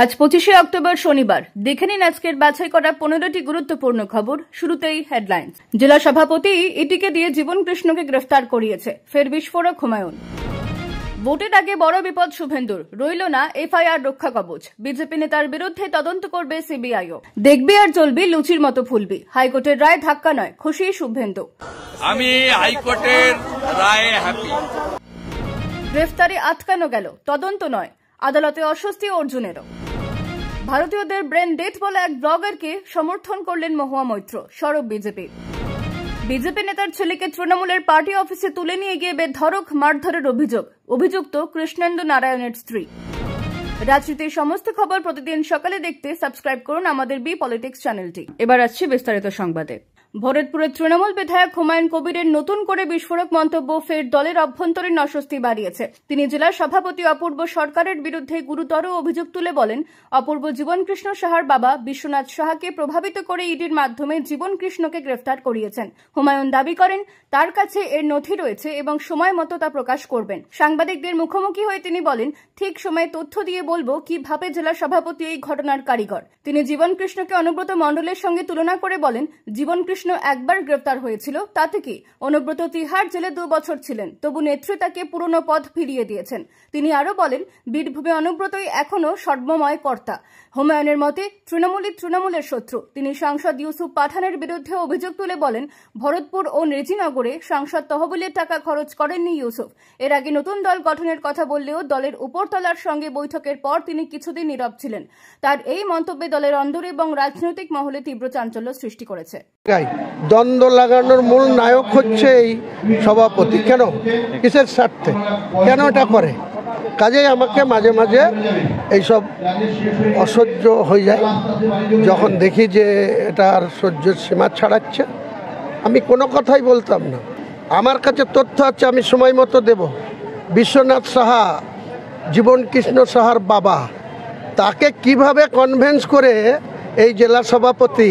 আজ 25শে অক্টোবর শনিবার দেখে নিন আজকের বাছাই করা 15টি গুরুত্বপূর্ণ খবর। শুরুতেই হেডলাইন্স। জেলা সভাপতি ইটিকে দিয়ে জীবন কৃষ্ণকে গ্রেফতার করিয়েছে, ফের বিস্ফোরক হুমায়ুন। ভোটের আগে বড় বিপদ শুভেন্দুর, রইল না এফআইআর রক্ষা কবচ। বিজেপি নেতার বিরুদ্ধে তদন্ত করবে সিবিআইও। দেখবি আর চলবি, লুচির মতো ফুলবি। হাইকোর্টের রায় ধাক্কা নয়, খুশি শুভেন্দু। আমি হাইকোর্টের রায়ে হ্যাপি। গ্রেফতারে আটকানো গেল, তদন্ত নয়। আদালতে অস্বস্তি অর্জুনেরও। ভারতীয়দের ব্রেন ডেট বলে এক ব্লগারকে সমর্থন করলেন মহুয়া মৈত্র, সরব বিজেপি। বিজেপি নেতার ছেলেকে তৃণমূলের পার্টি অফিসে তুলে নিয়ে গিয়ে বেধড়ক মারধরের অভিযোগ, অভিযুক্ত কৃষ্ণেন্দু নারায়ণের স্ত্রী। রাজনীতির সমস্ত খবর প্রতিদিন সকালে দেখতে সাবস্ক্রাইব করুন আমাদের বি পলিটিক্স চ্যানেলটি। এবার আসছে বিস্তারিত সংবাদে। ভরতপুরের তৃণমূল বিধায়ক হুমায়ুন কবিরের নতুন করে বিস্ফোরক মন্তব্য ফের দলের অভ্যন্তরীণ অস্বস্তি বাড়িয়েছে। তিনি জেলা সভাপতি অপূর্ব সরকারের বিরুদ্ধে গুরুতর অভিযোগ তুলে বলেন, অপূর্ব জীবনকৃষ্ণ সাহার বাবা বিশ্বনাথ সাহাকে প্রভাবিত করে ইডির মাধ্যমে জীবনকৃষ্ণকে গ্রেফতার করিয়েছেন। হুমায়ুন দাবি করেন তার কাছে এর নথি রয়েছে এবং সময় মতো তা প্রকাশ করবেন। সাংবাদিকদের মুখোমুখি হয়ে তিনি বলেন, ঠিক সময়ে তথ্য দিয়ে বলবো কিভাবে জেলা সভাপতি এই ঘটনার কারিগর। তিনি জীবনকৃষ্ণকে অনুব্রত মণ্ডলের সঙ্গে তুলনা করে বলেন, জীবনকৃষ্ণ একবার গ্রেফতার হয়েছিল, তাতে কি অনুব্রত তিহার জেলে 2 বছর ছিলেন, তবু নেত্রী তাকে পুরনো পদ ফিরিয়ে দিয়েছেন। তিনি আরো বলেন, বীরভূমে অনুব্রতই এখনো সর্বময় কর্তা। হুমায়ুনের মতে তৃণমূলের শত্রু। তিনি সাংসদ ইউসুফ পাঠানের বিরুদ্ধে অভিযোগ তুলে বলেন, ভরতপুর ও নেজিনগরে সাংসদ তহবিলের টাকা খরচ করেননি ইউসুফ। এর আগে নতুন দল গঠনের কথা বললেও দলের উপরতলার সঙ্গে বৈঠকের পর তিনি কিছুদিন নীরব ছিলেন। তার এই মন্তব্যে দলের অন্দরে এবং রাজনৈতিক মহলে তীব্র চাঞ্চল্য সৃষ্টি করেছে। দ্বন্দ্ব লাগানোর মূল নায়ক হচ্ছে এই সভাপতি। কেন, কিসের স্বার্থে, কেন এটা করে? কাজেই আমাকে মাঝে মাঝে এইসব অসহ্য হয়ে যায় যখন দেখি যে এটা আর সহ্যের সীমা ছাড়াচ্ছে। আমি কোনো কথাই বলতাম না, আমার কাছে তথ্য আছে, আমি সময় মতো দেব। বিশ্বনাথ সাহা, জীবনকৃষ্ণ সাহার বাবা, তাকে কিভাবে কনভিন্স করে এই জেলা সভাপতি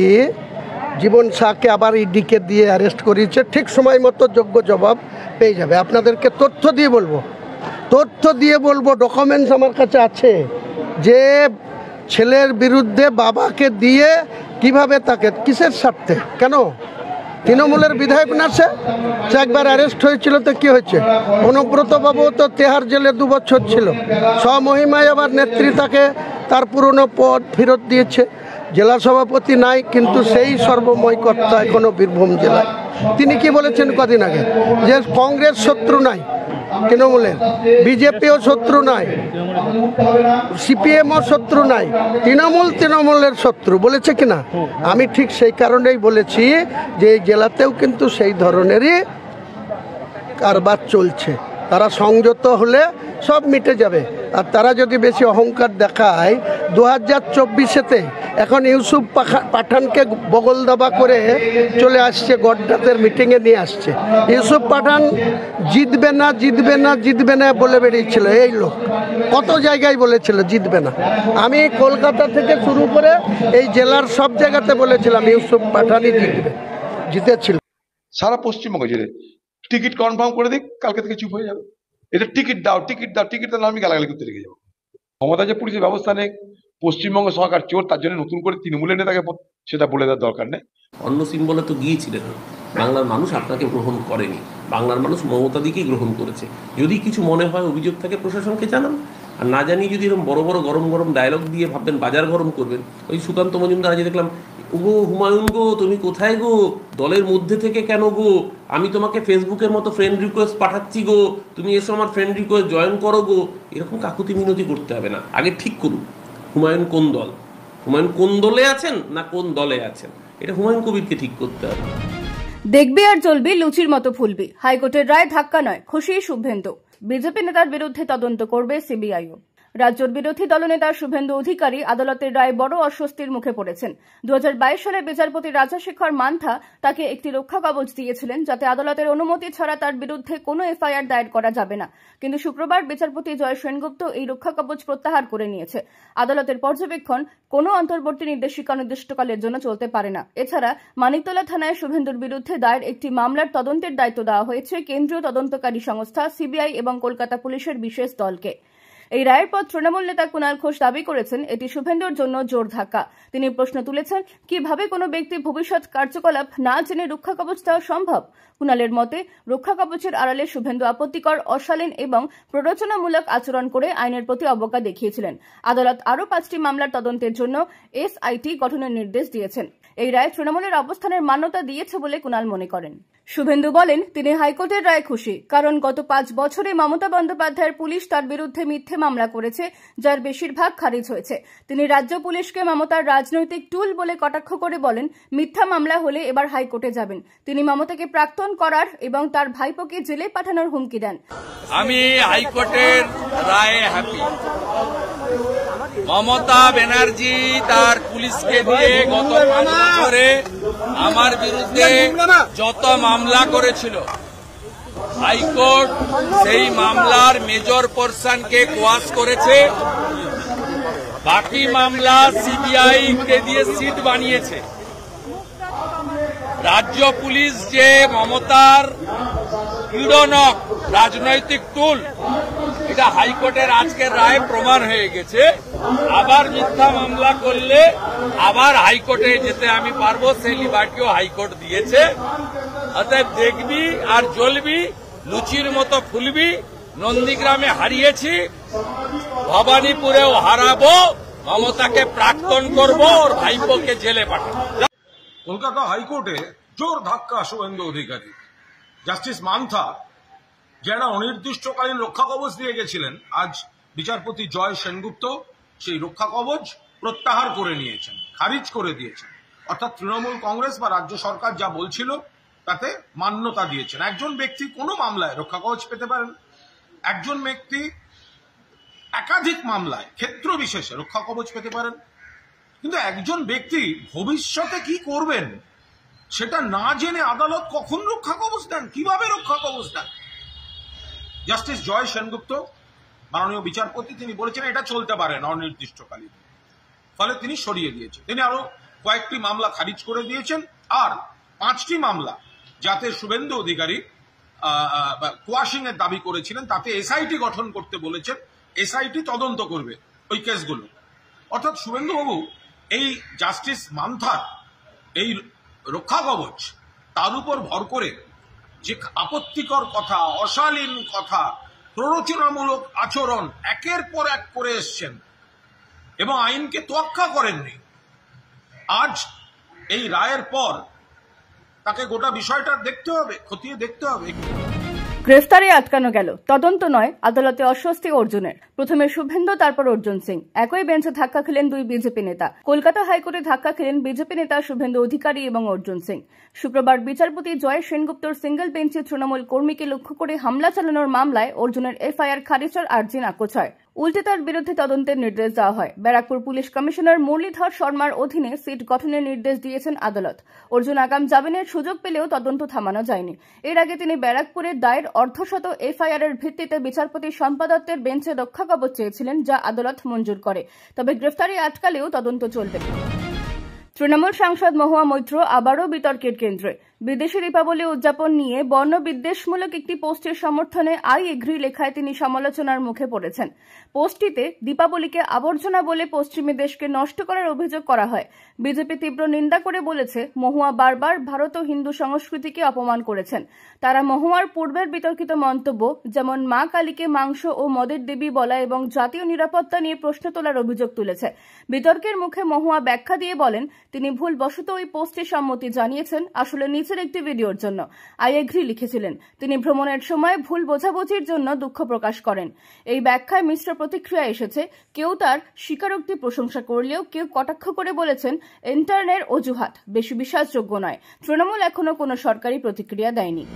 জীবন শাহকে আবার ইডিকে দিয়ে অ্যারেস্ট করিয়েছে, ঠিক সময় মতো যোগ্য জবাব পেয়ে যাবে। আপনাদেরকে তথ্য দিয়ে বলবো, ডকুমেন্টস আমার কাছে আছে যে ছেলের বিরুদ্ধে বাবাকে দিয়ে কিভাবে তাকে, কিসের স্বার্থে, কেন? তৃণমূলের বিধায়ক না সে একবার অ্যারেস্ট হয়েছিল, তো কি হয়েছে? অনুব্রত বাবু তো তেহার জেলে 2 বছর ছিল, স্বমহিমায় আবার নেত্রী তাকে তার পুরনো পদ ফেরত দিয়েছে। জেলা সভাপতি নাই, কিন্তু সেই সর্বময় কর্তা এখনো বীরভূম জেলায়। তিনি কি বলেছেন কদিন আগে, যে কংগ্রেস শত্রু নাই তৃণমূলের, বিজেপিও শত্রু নাই, সিপিএমও শত্রু নাই, তৃণমূলের শত্রু বলেছে কিনা? আমি ঠিক সেই কারণেই বলেছি যে এই জেলাতেও কিন্তু সেই ধরনেরই কারবার চলছে। তারা সংযত হলে সব মিটে যাবে। আর তারা যদি বেশি অহংকার দেখায়, 2024-এতে এখন ইউসুফ পাঠানকে বগল দাবা করে চলে আসছে, গড্ডাতের মিটিংয়ে নিয়ে আসছে। ইউসুফ পাঠান জিতবে না বলে বেরিয়েছিল এই লোক, কত জায়গায় বলেছিল জিতবে না। আমি কলকাতা থেকে শুরু করে এই জেলার সব জায়গাতে বলেছিলাম ইউসুফ পাঠানই জিতেছিল। সারা পশ্চিমবঙ্গ জুড়ে টিকিট কনফার্ম করে দিক, কালকে থেকে চুপ হয়ে যাবে। এটা টিকিট দাও, আমি গালাগালি করতে লেগে যাবো। ক্ষমতা যে পুলিশের ব্যবস্থা নেই, পশ্চিমবঙ্গ সরকার চোর, তার জন্য নতুন করে তৃণমূলের নেতাকে সেটা বলে দেওয়ার দরকার নেই। অন্য সিম্বলে তো গিয়েছিলেন, বাংলার মানুষ আপনাকে গ্রহণ করেনি, বাংলার মানুষ মমতাদিকেই গ্রহণ করেছে। যদি কিছু মনে হয়, অভিযোগ থাকে, প্রশাসনকে জানান। আর না জানিয়ে যদি এরকম বড় বড় গরম ডায়লগ দিয়ে ভাববেন বাজার গরম করবেন, ওই সুকান্ত মজুমদার আজ দেখলাম, গো হুমায়ুন গো তুমি কোথায় গো, দলের মধ্যে থেকে কেন গো, আমি তোমাকে ফেসবুকের মতো ফ্রেন্ড রিকোয়েস্ট পাঠাচ্ছি গো, তুমি এসো আমার ফ্রেন্ড রিকোয়েস্ট জয়েন করো গো। এরকম কাকুতি মিনতি করতে হবে না, আগে ঠিক করুন হুমায়ুন কোন দল, হুমায়ুন কোন দলে আছেন না কোন দলে আছেন, এটা হুমায়ুন কবিরকে ঠিক করতে হবে। দেখবি আর চলবি, লুচির মতো ফুলবি। হাইকোর্টের রায় ধাক্কা নয়, খুশি শুভেন্দু। বিজেপি নেতার বিরুদ্ধে তদন্ত করবে সিবিআইও। রাজ্যের বিরোধী দলনেতা শুভেন্দু অধিকারী আদালতের রায় বড় অস্বস্তির মুখে পড়েছেন। 2022 সালে বিচারপতি রাজাশেখর মান্থা তাকে একটি রক্ষা কবচ দিয়েছিলেন, যাতে আদালতের অনুমতি ছাড়া তার বিরুদ্ধে কোনো এফআইআর দায়ের করা যাবে না। কিন্তু শুক্রবার বিচারপতি জয় সেনগুপ্ত এই রক্ষা কবচ প্রত্যাহার করে নিয়েছে। আদালতের পর্যবেক্ষণ কোনো অন্তর্বর্তী নির্দেশিকা অনির্দিষ্টকালের জন্য চলতে পারে না। এছাড়া মানিকতলা থানায় শুভেন্দুর বিরুদ্ধে দায়ের একটি মামলার তদন্তের দায়িত্ব দেওয়া হয়েছে কেন্দ্রীয় তদন্তকারী সংস্থা সিবিআই এবং কলকাতা পুলিশের বিশেষ দলকে। এই রায়ের পর তৃণমূল নেতা কুণাল ঘোষ দাবি করেছেন এটি শুভেন্দুর জন্য জোর ধাক্কা। তিনি প্রশ্ন তুলেছেন, কিভাবে কোনো ব্যক্তি ভবিষ্যৎ কার্যকলাপ না জেনে রক্ষা কবচ দেওয়া সম্ভব। কুণালের মতে, রক্ষা কবচের আড়ালে শুভেন্দু আপত্তিকর, অশালীন এবং প্ররোচনামূলক আচরণ করে আইনের প্রতি অবজ্ঞা দেখিয়েছিলেন। আদালত আরও 5টি মামলার তদন্তের জন্য এসআইটি গঠনের নির্দেশ দিয়েছেন। এই রায় তৃণমূলের অবস্থানের মান্যতা দিয়েছে বলে কুণাল মনে করেন। শুভেন্দু বলেন, তিনি হাইকোর্টের রায় খুশি, কারণ গত 5 বছরে মমতা বন্দ্যোপাধ্যায়ের পুলিশ তার বিরুদ্ধে মিথ্যে মামলা করেছে, যার বেশিরভাগ খারিজ হয়েছে। তিনি রাজ্য পুলিশকে মমতার রাজনৈতিক টুল বলে কটাক্ষ করে বলেন, মিথ্যা মামলা হলে এবার হাইকোর্টে যাবেন। তিনি মমতাকে প্রাক্তন করার এবং তার ভাইপোকে জেলে পাঠানোর হুমকি দেন। আমি হাইকোর্টের রায়ে হ্যাপি। মমতা ব্যানার্জি তার পুলিশকে দিয়ে গত 5 বছরে আমার বিরুদ্ধে যত মামলা করেছিল, হাইকোর্ট সেই মামলার মেজর পোর্শনকে কোয়াশ করেছে। বাকি মামলা সিবিআই কে দিয়ে সিট বানিয়েছে। রাজ্য পুলিশ যে মমতার পীড়নক রাজনৈতিক টুল, এটা হাইকোর্টের আজকের রায় প্রমাণ হয়ে গেছে। আবার মিথ্যা মামলা করলে আবার হাইকোর্টে যেতে আমি পারবো, সেই লিবার্টিও হাইকোর্ট দিয়েছে। অতএব দেখবি আর জ্বলবি, লুচির মতো ফুলবি। নন্দীগ্রামে হারিয়েছি, ভবানীপুরেও হারাবো। মমতাকে প্রাক্তন করবো, ওর ভাইপোকে জেলে পাঠাবো। কলকাতা হাইকোর্টে জোর ধাক্কা শুভেন্দু অধিকারী। জাস্টিস মান্থা যারা অনির্দিষ্টকালীন রক্ষা কবচ দিয়ে গেছিলেন, আজ বিচারপতি জয় সেনগুপ্ত সেই রক্ষা কবচ প্রত্যাহার করে নিয়েছেন, খারিজ করে দিয়েছেন। অর্থাৎ তৃণমূল কংগ্রেস বা রাজ্য সরকার যা বলছিল তাতে মান্যতা দিয়েছেন। একজন ব্যক্তি কোনো মামলায় রক্ষা কবচ পেতে পারেন, একজন ব্যক্তি একাধিক মামলায় ক্ষেত্র বিশেষে রক্ষা কবচ পেতে পারেন, কিন্তু একজন ব্যক্তি ভবিষ্যতে কি করবেন সেটা না জেনে আদালত কখন রক্ষা কবচ দেন, কিভাবে রক্ষা কবচ দেন? জাস্টিস জয় সেনগুপ্ত মাননীয় বিচারপতি তিনি বলেছেন এটা চলতে পারে না অনির্দিষ্টকালীন, ফলে তিনি সরিয়ে দিয়েছেন। তিনি আরো কয়েকটি মামলা খারিজ করে দিয়েছেন। আর 5টি মামলা যাতে শুভেন্দু অধিকারী কোয়াশিং এর দাবি করেছিলেন, তাতে এসআইটি গঠন করতে বলেছেন। এসআইটি তদন্ত করবে ওই কেসগুলো। অর্থাৎ শুভেন্দুবাবু এই জাস্টিস মান্থার এই রক্ষা কবচ তার উপর ভর করে যে আপত্তিকর কথা, অশালীন কথা, প্ররোচনামূলক আচরণ একের পর এক করে এসছেন এবং আইনকে তোয়াক্কা করেননি। আজ এই রায়ের পর তাকে গোটা বিষয়টা দেখতে হবে, খতিয়ে দেখতে হবে। গ্রেফতারে আটকানো গেল, তদন্ত নয়, আদালতে অস্বস্তি অর্জুনের। প্রথমে শুভেন্দু, তারপর অর্জুন সিং। একই বেঞ্চে ধাক্কা খেলেন 2 বিজেপি নেতা। কলকাতা হাইকোর্টে ধাক্কা খেলেন বিজেপি নেতা শুভেন্দু অধিকারী এবং অর্জুন সিং। শুক্রবার বিচারপতি জয় সেনগুপ্তর সিঙ্গল বেঞ্চে তৃণমূল কর্মীকে লক্ষ্য করে হামলা চালানোর মামলায় অর্জুনের এফআইআর খারিজের আর্জি নাকচ হয়। উল্টে তার বিরুদ্ধে তদন্তের নির্দেশ দেওয়া হয়। ব্যারাকপুর পুলিশ কমিশনার মুরলীধর শর্মার অধীনে সিট গঠনের নির্দেশ দিয়েছেন আদালত। অর্জুন আগাম জামিনের সুযোগ পেলেও তদন্ত থামানো যায়নি। এর আগে তিনি ব্যারাকপুরে দায়ের অর্ধশত এফআইআর এর ভিত্তিতে বিচারপতি শম্পা দত্তের বেঞ্চে রক্ষা কবচ চেয়েছিলেন, যা আদালত মঞ্জুর করে। তবে গ্রেফতারে আটকালেও তদন্ত চলবে। তৃণমূল সাংসদ মহুয়া মৈত্র আবারও বিতর্কের কেন্দ্রে। বিদেশি দীপাবলি উদযাপন নিয়ে বর্ণবিদ্বেষমূলক একটি পোস্টের সমর্থনে আই এগ্রি লেখায় তিনি সমালোচনার মুখে পড়েছেন। পোস্টটিতে দীপাবলিকে আবর্জনা বলে পশ্চিমী দেশকে নষ্ট করার অভিযোগ করা হয়। বিজেপি তীব্র নিন্দা করে বলেছে, মহুয়া বারবার ভারত ও হিন্দু সংস্কৃতিকে অপমান করেছেন। তারা মহুয়ার পূর্বের বিতর্কিত মন্তব্য, যেমন মা কালীকে মাংস ও মদের দেবী বলা এবং জাতীয় নিরাপত্তা নিয়ে প্রশ্ন তোলার অভিযোগ তুলেছে। বিতর্কের মুখে মহুয়া ব্যাখ্যা দিয়ে বলেন, তিনি ভুলবশত ওই পোস্টে সম্মতি জানিয়েছেন, আসলে নিজের একটি ভিডিওর জন্য। আই এগ্রি লিখেছিলেন। তিনি ভ্রমণের সময় ভুল বোঝাবুঝির জন্য দুঃখ প্রকাশ করেন। এই ব্যাখ্যায় মিশ্র প্রতিক্রিয়া এসেছে। কেউ তার স্বীকারোক্তি প্রশংসা করলেও কেউ কটাক্ষ করে বলেছেন, ইন্টারনের অজুহাত বেশি বিশ্বাসযোগ্য নয়। তৃণমূল এখনো কোনো সরকারি প্রতিক্রিয়া দেয়নি।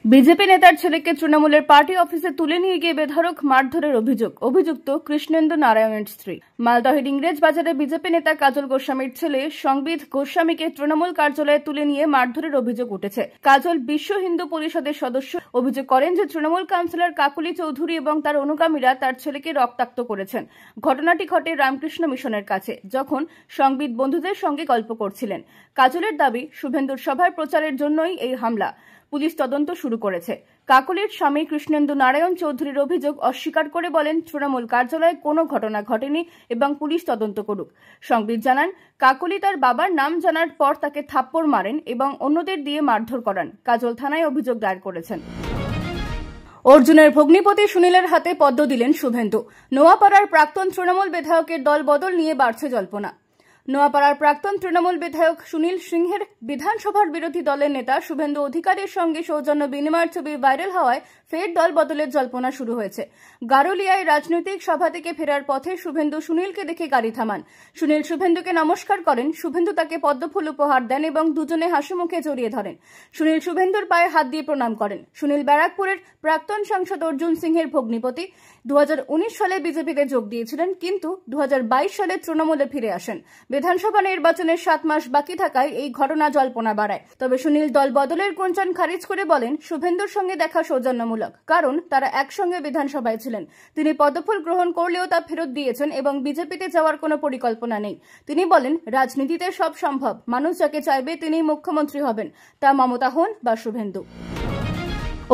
বিজেপি নেতার ছেলেকে তৃণমূলের পার্টি অফিসে তুলে নিয়ে গিয়ে বেধড়ক মারধরের অভিযোগ। অভিযুক্ত কৃষ্ণেন্দু নারায়ণের স্ত্রী। মালদহের ইংরেজ বাজারে বিজেপি নেতা কাজল গোস্বামীর ছেলে সংবিদ গোস্বামীকে তৃণমূল কার্যালয়ে তুলে নিয়ে মারধরের অভিযোগ উঠেছে। কাজল বিশ্ব হিন্দু পরিষদের সদস্য। অভিযোগ করেন যে তৃণমূল কাউন্সিলর কাকুলি চৌধুরী এবং তার অনুগামীরা তার ছেলেকে রক্তাক্ত করেছেন। ঘটনাটি ঘটে রামকৃষ্ণ মিশনের কাছে, যখন সংবিদ বন্ধুদের সঙ্গে গল্প করছিলেন। কাজলের দাবি, শুভেন্দুর সভার প্রচারের জন্যই এই হামলা। পুলিশ তদন্ত শুরু করেছে। কাকলির স্বামী কৃষ্ণেন্দু নারায়ণ চৌধুরীর অভিযোগ অস্বীকার করে বলেন, তৃণমূল কার্যালয়ে কোনো ঘটনা ঘটেনি এবং পুলিশ তদন্ত করুক। সংবিদ জানান, কাকলি তার বাবার নাম জানার পর তাকে থাপ্পড় মারেন এবং অন্যদের দিয়ে মারধর করান। কাজল থানায় অভিযোগ দায়ের করেছেন। অর্জুনের ভগ্নিপতি সুনীলের হাতে পদ্ম দিলেন শুভেন্দু। নোয়াপাড়ার প্রাক্তন তৃণমূল বিধায়কের দল বদল নিয়ে বাড়ছে জল্পনা। নোয়াপাড়ার প্রাক্তন তৃণমূল বিধায়ক সুনীল সিংহের বিধানসভার বিরোধী দলের নেতা শুভেন্দু অধিকারীর সঙ্গে সৌজন্য বিনিময়ের ছবি ভাইরাল হওয়ায় ফের দল বদলের জল্পনা শুরু হয়েছে। গারুলিয়ায় রাজনৈতিক সভা থেকে ফেরার পথে শুভেন্দু সুনীলকে দেখে গাড়ি থামান। সুনীল শুভেন্দুকে নমস্কার করেন। শুভেন্দু তাকে পদ্মফুল উপহার দেন এবং দুজনে হাসি মুখে জড়িয়ে ধরেন। সুনীল শুভেন্দুর পায়ে হাত দিয়ে প্রণাম করেন। সুনীল ব্যারাকপুরের প্রাক্তন সাংসদ অর্জুন সিংহের ভগ্নিপতি। 2019 সালে বিজেপিতে যোগ দিয়েছিলেন, কিন্তু 2022 সালে তৃণমূলে ফিরে আসেন। বিধানসভা নির্বাচনের 7 মাস বাকি থাকায় এই ঘটনা জল্পনা বাড়ায়। তবে সুনীল দল বদলের গুঞ্জন খারিজ করে বলেন, শুভেন্দুর সঙ্গে দেখা সৌজন্যমূলক, কারণ তারা একসঙ্গে বিধানসভায় ছিলেন। তিনি পদ্মফুল গ্রহণ করলেও তা ফেরত দিয়েছেন এবং বিজেপিতে যাওয়ার কোনো পরিকল্পনা নেই। তিনি বলেন, রাজনীতিতে সব সম্ভব, মানুষ যাকে চাইবে তিনিই মুখ্যমন্ত্রী হবেন, তা মমতা হন বা শুভেন্দু।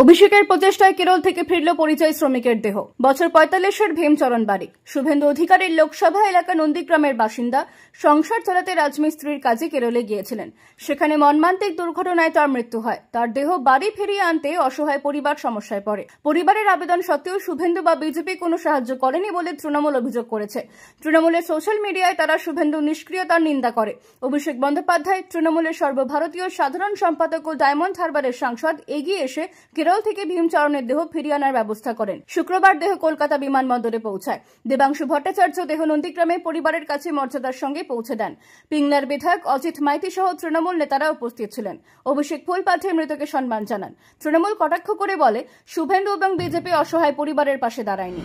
অভিষেকের প্রচেষ্টায় কেরল থেকে ফিরল পরিযায়ী শ্রমিকের দেহ। বছর 45-এর ভীমচরণ বারিক শুভেন্দু অধিকারীর লোকসভা এলাকা নন্দীগ্রামের বাসিন্দা। সংসার চালাতে রাজমিস্ত্রির কাজে কেরলে গিয়েছিলেন। সেখানে মর্মান্তিক দুর্ঘটনায় তার মৃত্যু হয়। তার দেহ বাড়ি ফিরিয়ে আনতে অসহায় পরিবার সমস্যায় পড়ে। পরিবারের আবেদন সত্ত্বেও শুভেন্দু বা বিজেপি কোনো সাহায্য করেনি বলে তৃণমূল অভিযোগ করেছে। তৃণমূলের সোশ্যাল মিডিয়ায় তারা শুভেন্দুর নিষ্ক্রিয়তার নিন্দা করে। অভিষেক বন্দ্যোপাধ্যায়, তৃণমূলের সর্বভারতীয় সাধারণ সম্পাদক ও ডায়মন্ড হারবারের সাংসদ এগিয়ে এসে কেরল থেকে ভীমচরণের দেহ ফিরিয়ে আনার ব্যবস্থা করেন। শুক্রবার দেহ কলকাতা বিমানবন্দরে পৌঁছায়। দেবাংশু ভট্টাচার্য দেহ নন্দীগ্রামে পরিবারের কাছে মর্যাদার সঙ্গে পৌঁছে দেন। পিংলার বিধায়ক অজিত মাইতি সহ তৃণমূল নেতারা উপস্থিত ছিলেন। অভিষেক ফুল পাঠিয়ে মৃতকে সম্মান জানান। তৃণমূল কটাক্ষ করে বলে, শুভেন্দু এবং বিজেপি অসহায় পরিবারের পাশে দাঁড়ায়নি।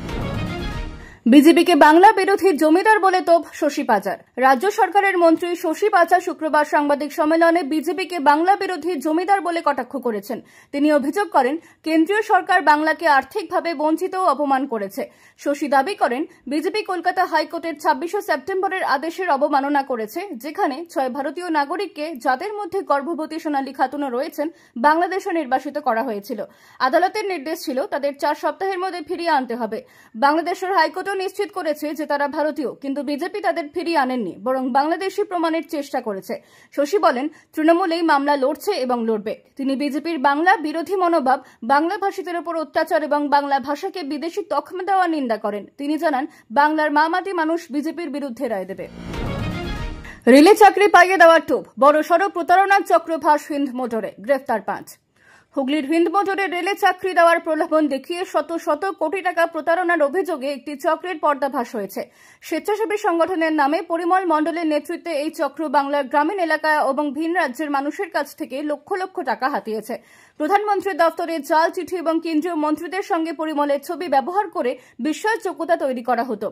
বিজেপিকে বাংলা বিরোধী জমিদার বলে তোপ শশী পাচার। রাজ্য সরকারের মন্ত্রী শশী পাচার শুক্রবার সাংবাদিক সম্মেলনে বিজেপিকে বাংলা বিরোধী জমিদার বলে কটাক্ষ করেছেন। তিনি অভিযোগ করেন, কেন্দ্রীয় সরকার বাংলাকে আর্থিকভাবে বঞ্চিত ও অপমান করেছে। শশী দাবি করেন, বিজেপি কলকাতা হাইকোর্টের 26 সেপ্টেম্বরের আদেশের অবমাননা করেছে, যেখানে 6 ভারতীয় নাগরিককে, যাদের মধ্যে গর্ভবতী সোনালী খাতুনও রয়েছেন, বাংলাদেশে নির্বাসিত করা হয়েছিল। আদালতের নির্দেশ ছিল তাদের 4 সপ্তাহের মধ্যে ফিরিয়ে আনতে হবে। বাংলাদেশের হাইকোর্ট নিশ্চিত করেছে যে তারা ভারতীয়, কিন্তু বিজেপি তাদের ফিরিয়ে আনেননি, বরং বাংলাদেশি প্রমাণের চেষ্টা করেছে। শশী বলেন, তৃণমূল এই মামলা লড়ছে এবং লড়বে। তিনি বিজেপির বাংলা বিরোধী মনোভাব, বাংলা ভাষীদের উপর অত্যাচার এবং বাংলা ভাষাকে বিদেশি তকমা দেওয়ার নিন্দা করেন। তিনি জানান, বাংলার মামাটি মানুষ বিজেপির বিরুদ্ধে রায় দেবে। রেলে চাকরি পাইয়ে দেওয়ার টোপ, বড়সড় প্রতারণার চক্র ভাস হিন্দ মোটরে, গ্রেফতার 5। হুগলির হিন্দ মোটরে রেলে চাকরি দেওয়ার প্রলোভন দেখিয়ে শত শত কোটি টাকা প্রতারণার অভিযোগে একটি চক্রের পর্দাফাশ হয়েছে। স্বেচ্ছাসেবী সংগঠনের নামে পরিমল মণ্ডলের নেতৃত্বে এই চক্র বাংলার গ্রামীণ এলাকা এবং ভিন রাজ্যের মানুষের কাছ থেকে লক্ষ লক্ষ টাকা হাতিয়েছে। প্রধানমন্ত্রীর দপ্তরে জাল চিঠি এবং কেন্দ্রীয় মন্ত্রীদের সঙ্গে পরিমলের ছবি ব্যবহার করে বিশ্বাসযোগ্যতা তৈরি করা হতো।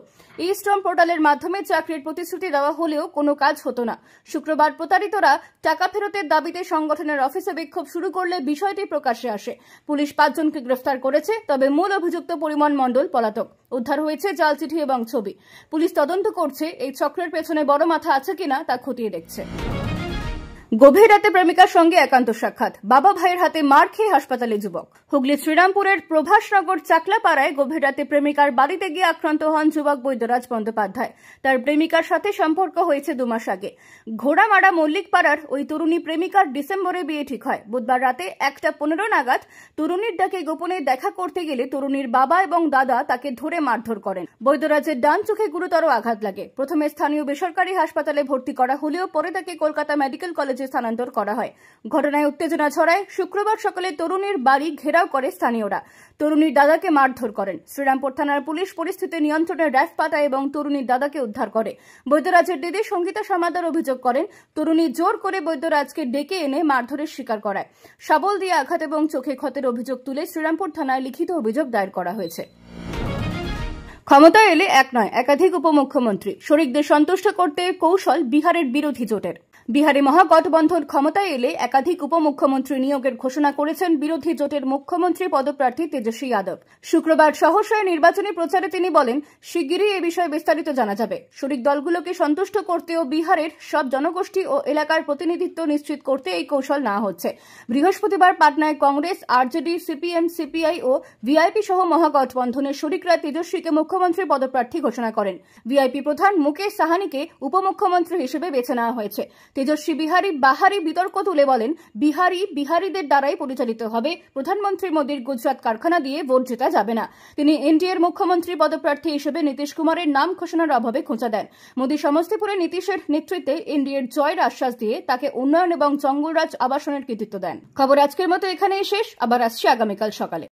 ই শ্রম পোর্টালের মাধ্যমে চাকরির প্রতিশ্রুতি দেওয়া হলেও কোনো কাজ হতো না। শুক্রবার প্রতারিতরা টাকা ফেরতের দাবিতে সংগঠনের অফিসে বিক্ষোভ শুরু করলে বিষয়টি প্রকাশ্যে আসে। পুলিশ 5 জনকে গ্রেফতার করেছে, তবে মূল অভিযুক্ত পরিমল মণ্ডল পলাতক। উদ্ধার হয়েছে জাল চিঠি এবং ছবি। পুলিশ তদন্ত করছে এই চক্রের পেছনে বড় মাথা আছে কিনা তা খতিয়ে দেখছে। গভীর রাতে প্রেমিকার সঙ্গে একান্ত সাক্ষাৎ, বাবা ভাইয়ের হাতে মার খেয়ে হাসপাতালে যুবক। হুগলি শ্রীরামপুরের প্রভাসনগর চাকলাপাড়ায় গভীর রাতে প্রেমিকার বাড়িতে গিয়ে আক্রান্ত হন যুবক বৈদ্যরাজ বন্দ্যোপাধ্যায়। তার প্রেমিকার সাথে সম্পর্ক হয়েছে 2 মাস আগে। ঘোড়ামারা মল্লিকপাড়ার ওই তরুণী প্রেমিকার ডিসেম্বরে বিয়ে ঠিক হয়। বুধবার রাতে 1:15 নাগাদ তরুণীর ডাকে গোপনে দেখা করতে গেলে তরুণীর বাবা এবং দাদা তাকে ধরে মারধর করেন। বৈদ্যরাজের ডান চোখে গুরুতর আঘাত লাগে। প্রথমে স্থানীয় বেসরকারি হাসপাতালে ভর্তি করা হলেও পরে তাকে কলকাতা মেডিকেল কলেজে স্থানান্তর করা হয়। ঘটনায় উত্তেজনা ছড়ায়। শুক্রবার সকালে তরুণীর বাড়ি ঘেরাও করে স্থানীয়রা। তরুণীর দাদাকে মারধর করেন। শ্রীরামপুর থানার পুলিশ পরিস্থিতি নিয়ন্ত্রণে র্যাফ পাঠায় এবং তরুণীর দাদাকে উদ্ধার করে। বৈদ্যরাজের দিদি সঙ্গীতা সমাদার অভিযোগ করেন, তরুণী জোর করে বৈদ্যরাজকে ডেকে এনে মারধরের শিকার করায়। শাবল দিয়ে আঘাত এবং চোখে ক্ষতের অভিযোগ তুলে শ্রীরামপুর থানায় লিখিত অভিযোগ দায়ের করা হয়েছে। ক্ষমতায় এলে এক নয়, একাধিক উপমুখ্যমন্ত্রী, শরিকদের সন্তুষ্ট করতে কৌশল বিহারের বিরোধী জোটের। বিহারে মহাগঠবন্ধন ক্ষমতায় এলে একাধিক উপমুখ্যমন্ত্রী নিয়োগের ঘোষণা করেছেন বিরোধী জোটের মুখ্যমন্ত্রী পদপ্রার্থী তেজস্বী যাদব। শুক্রবার সহসায় নির্বাচনী প্রচারে তিনি বলেন, শিগগিরই এ বিষয়ে বিস্তারিত জানা যাবে। শরিক দলগুলোকে সন্তুষ্ট করতেও বিহারের সব জনগোষ্ঠী ও এলাকার প্রতিনিধিত্ব নিশ্চিত করতে এই কৌশল নেওয়া হচ্ছে। বৃহস্পতিবার পাটনায় কংগ্রেস, আরজেডি, সিপিএম, সিপিআই ও ভিআইপি সহ মহাগঠবন্ধনের শরিকরা তেজস্বীকে মুখ্যমন্ত্রী পদপ্রার্থী ঘোষণা করেন। ভিআইপি প্রধান মুকেশ সাহানিকে উপমুখ্যমন্ত্রী হিসেবে বেছে নেওয়া হয়েছে। তেজস্বী বাহারি বিতর্ক তুলে বলেন, বিহারিদের দ্বারাই পরিচালিত হবে। প্রধানমন্ত্রী মোদীর গুজরাট কারখানা দিয়ে ভোট জেতা যাবে না। তিনি এনডিএর মুখ্যমন্ত্রী পদপ্রার্থী হিসেবে নীতিশ কুমারের নাম ঘোষণার অভাবে খোঁচা দেন। মোদী সমস্তিপুরে নীতিশের নেতৃত্বে এনডিএর জয়ের আশ্বাস দিয়ে তাকে উন্নয়ন এবং জঙ্গলরাজ আবাসনের কৃতিত্ব দেন। খবর আজকের মতো এখানেই শেষ। আবার আসছি আগামীকাল সকালে।